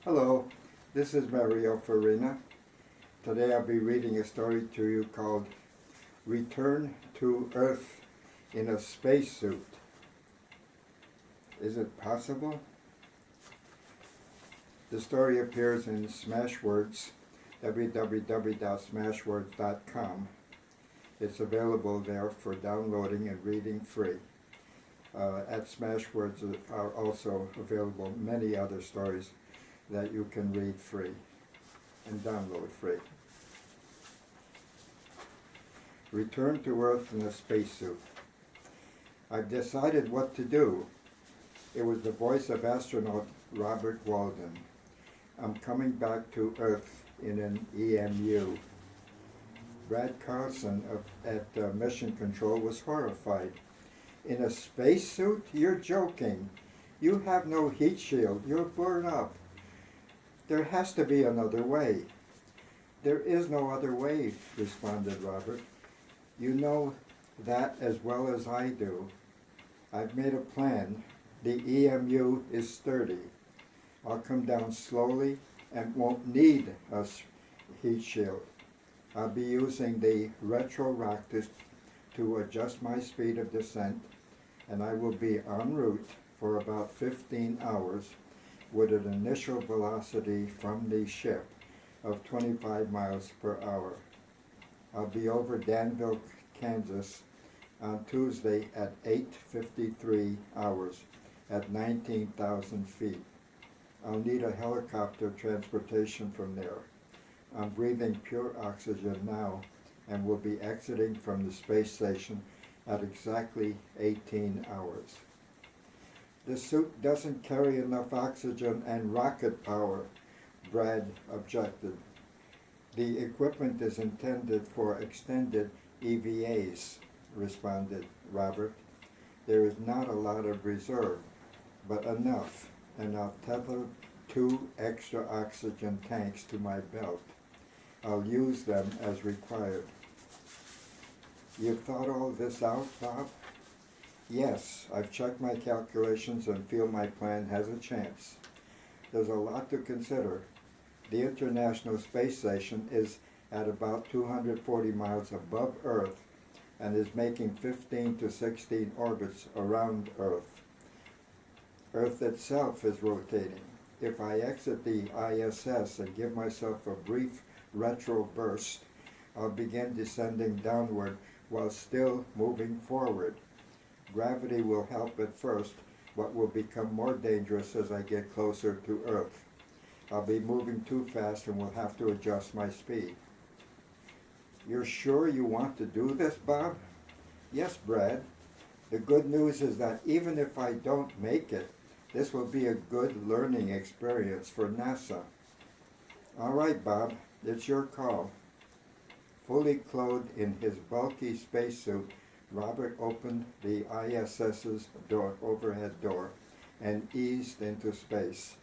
Hello, this is Mario Farina. Today I'll be reading a story to you called Return to Earth in a Spacesuit. Is it possible? The story appears in Smashwords, www.smashwords.com. It's available there for downloading and reading free. At Smashwords are also available many other stories that you can read free and download free. Return to Earth in a spacesuit. I've decided what to do. It was the voice of astronaut Robert Walden. I'm coming back to Earth in an EMU. Brad Carlson at Mission Control was horrified. In a spacesuit? You're joking. You have no heat shield. You'll burn up. There has to be another way. There is no other way, responded Robert. You know that as well as I do. I've made a plan. The EMU is sturdy. I'll come down slowly and won't need a heat shield. I'll be using the retro rock to adjust my speed of descent, and I will be en route for about 15 hours with an initial velocity from the ship of 25 miles per hour. I'll be over Danville, Kansas on Tuesday at 8:53 hours at 19,000 feet. I'll need a helicopter transportation from there. I'm breathing pure oxygen now and will be exiting from the space station at exactly 18 hours. The suit doesn't carry enough oxygen and rocket power, Brad objected. The equipment is intended for extended EVAs, responded Robert. There is not a lot of reserve, but enough, and I'll tether 2 extra oxygen tanks to my belt. I'll use them as required. You've thought all this out, Bob? Yes, I've checked my calculations and feel my plan has a chance. There's a lot to consider. The International Space Station is at about 240 miles above Earth and is making 15 to 16 orbits around Earth. Earth itself is rotating. If I exit the ISS and give myself a brief retro burst, I'll begin descending downward while still moving forward. Gravity will help at first, but will become more dangerous as I get closer to Earth. I'll be moving too fast and will have to adjust my speed. You're sure you want to do this, Bob? Yes, Brad. The good news is that even if I don't make it, this will be a good learning experience for NASA. All right, Bob, it's your call. Fully clothed in his bulky spacesuit, Robert opened the ISS's overhead door and eased into space.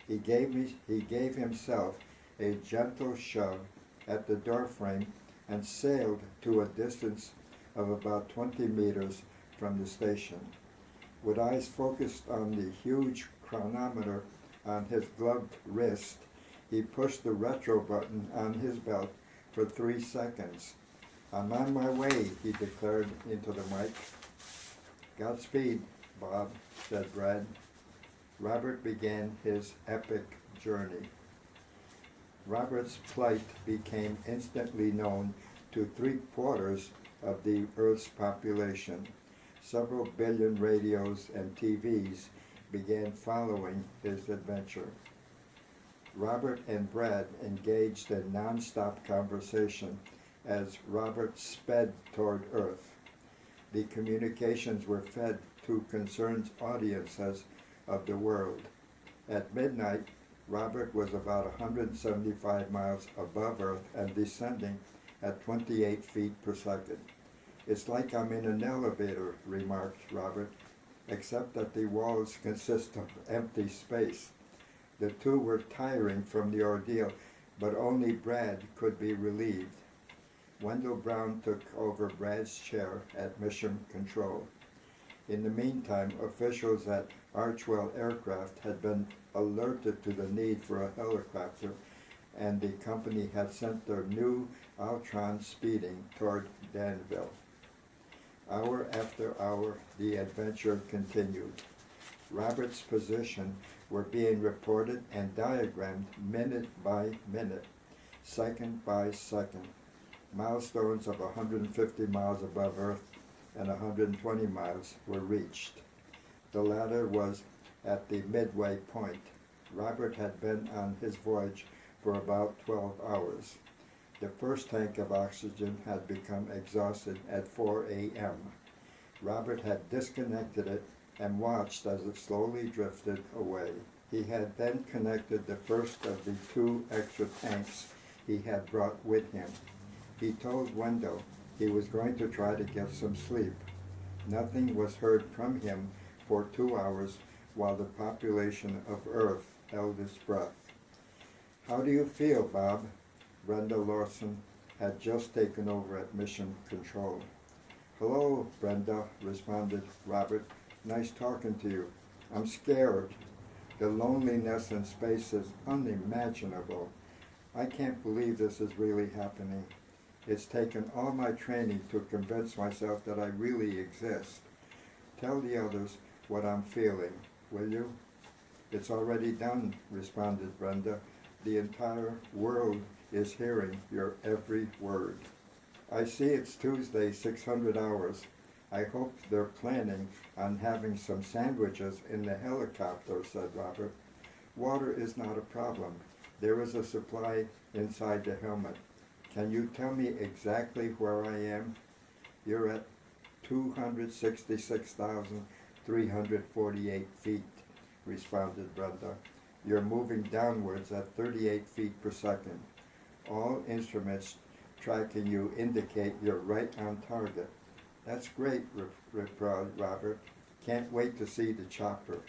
He gave himself a gentle shove at the doorframe and sailed to a distance of about 20 meters from the station. With eyes focused on the huge chronometer on his gloved wrist, he pushed the retro button on his belt for 3 seconds. I'm on my way, he declared into the mic. Godspeed, Bob, said Brad. Robert began his epic journey. Robert's plight became instantly known to 3/4 of the Earth's population. Several billion radios and TVs began following his adventure. Robert and Brad engaged in non-stop conversation as Robert sped toward Earth. The communications were fed to concerned audiences of the world. At midnight, Robert was about 175 miles above Earth and descending at 28 feet per second. It's like I'm in an elevator, remarked Robert, except that the walls consist of empty space. The two were tiring from the ordeal, but only Brad could be relieved. Wendell Brown took over Brad's chair at Mission Control. In the meantime, officials at Archwell Aircraft had been alerted to the need for a helicopter, and the company had sent their new Altron speeding toward Danville. Hour after hour, the adventure continued. Robert's position were being reported and diagrammed minute by minute, second by second. Milestones of 150 miles above Earth and 120 miles were reached. The latter was at the midway point. Robert had been on his voyage for about 12 hours. The first tank of oxygen had become exhausted at 4 a.m. Robert had disconnected it and watched as it slowly drifted away. He had then connected the first of the 2 extra tanks he had brought with him. He told Wendell he was going to try to get some sleep. Nothing was heard from him for 2 hours while the population of Earth held its breath. "How do you feel, Bob?" Brenda Lawson had just taken over at Mission Control. "Hello, Brenda," responded Robert. "Nice talking to you. I'm scared. The loneliness in space is unimaginable. I can't believe this is really happening. It's taken all my training to convince myself that I really exist. Tell the others what I'm feeling, will you?" "It's already done," responded Brenda. "The entire world is hearing your every word." "I see it's Tuesday, 600 hours. I hope they're planning on having some sandwiches in the helicopter," said Robert. "Water is not a problem. There is a supply inside the helmet. Can you tell me exactly where I am?" "You're at 266,348 feet, responded Brenda. "You're moving downwards at 38 feet per second. All instruments tracking you indicate you're right on target." "That's great," replied Robert. "Can't wait to see the chopper.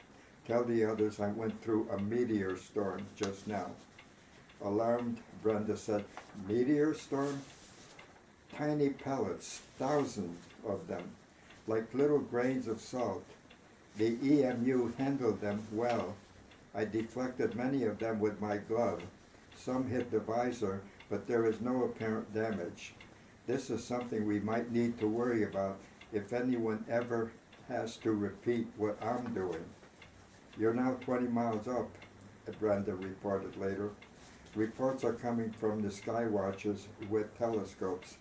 Tell the others I went through a meteor storm just now." Alarmed, Brenda said, "Meteor storm?" "Tiny pellets, thousands of them, like little grains of salt. The EMU handled them well. I deflected many of them with my glove. Some hit the visor, but there is no apparent damage. This is something we might need to worry about if anyone ever has to repeat what I'm doing." "You're now 20 miles up," Brenda reported later. "Reports are coming from the sky watchers with telescopes.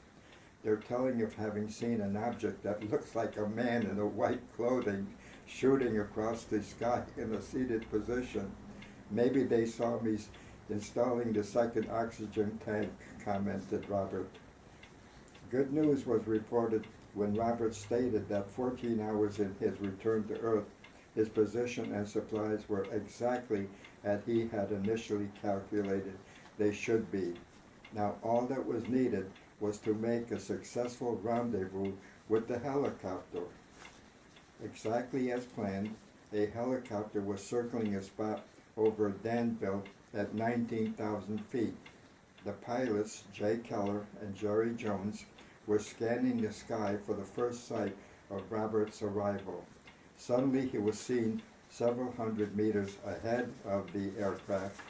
They're telling of having seen an object that looks like a man in a white clothing shooting across the sky in a seated position. Maybe they saw me installing the second oxygen tank," commented Robert. Good news was reported when Robert stated that 14 hours in his return to Earth, his position and supplies were exactly as he had initially calculated they should be. Now all that was needed was to make a successful rendezvous with the helicopter. Exactly as planned, a helicopter was circling a spot over Danville at 19,000 feet. The pilots, Jay Keller and Jerry Jones, were scanning the sky for the first sight of Robert's arrival. Suddenly he was seen several hundred meters ahead of the aircraft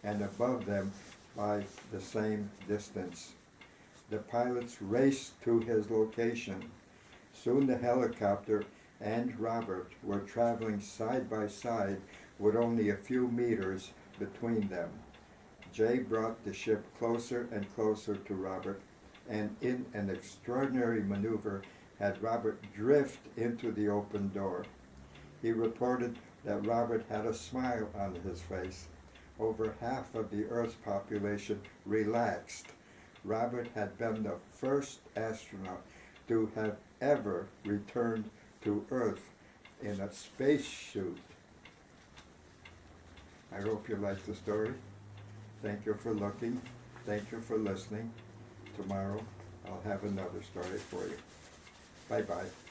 and above them by the same distance. The pilots raced to his location. Soon the helicopter and Robert were traveling side by side with only a few meters between them. Jay brought the ship closer and closer to Robert, and in an extraordinary maneuver had Robert drift into the open door. He reported that Robert had a smile on his face. Over half of the Earth's population relaxed. Robert had been the first astronaut to have ever returned to Earth in a spacesuit. I hope you liked the story. Thank you for looking. Thank you for listening. Tomorrow I'll have another story for you. Bye-bye.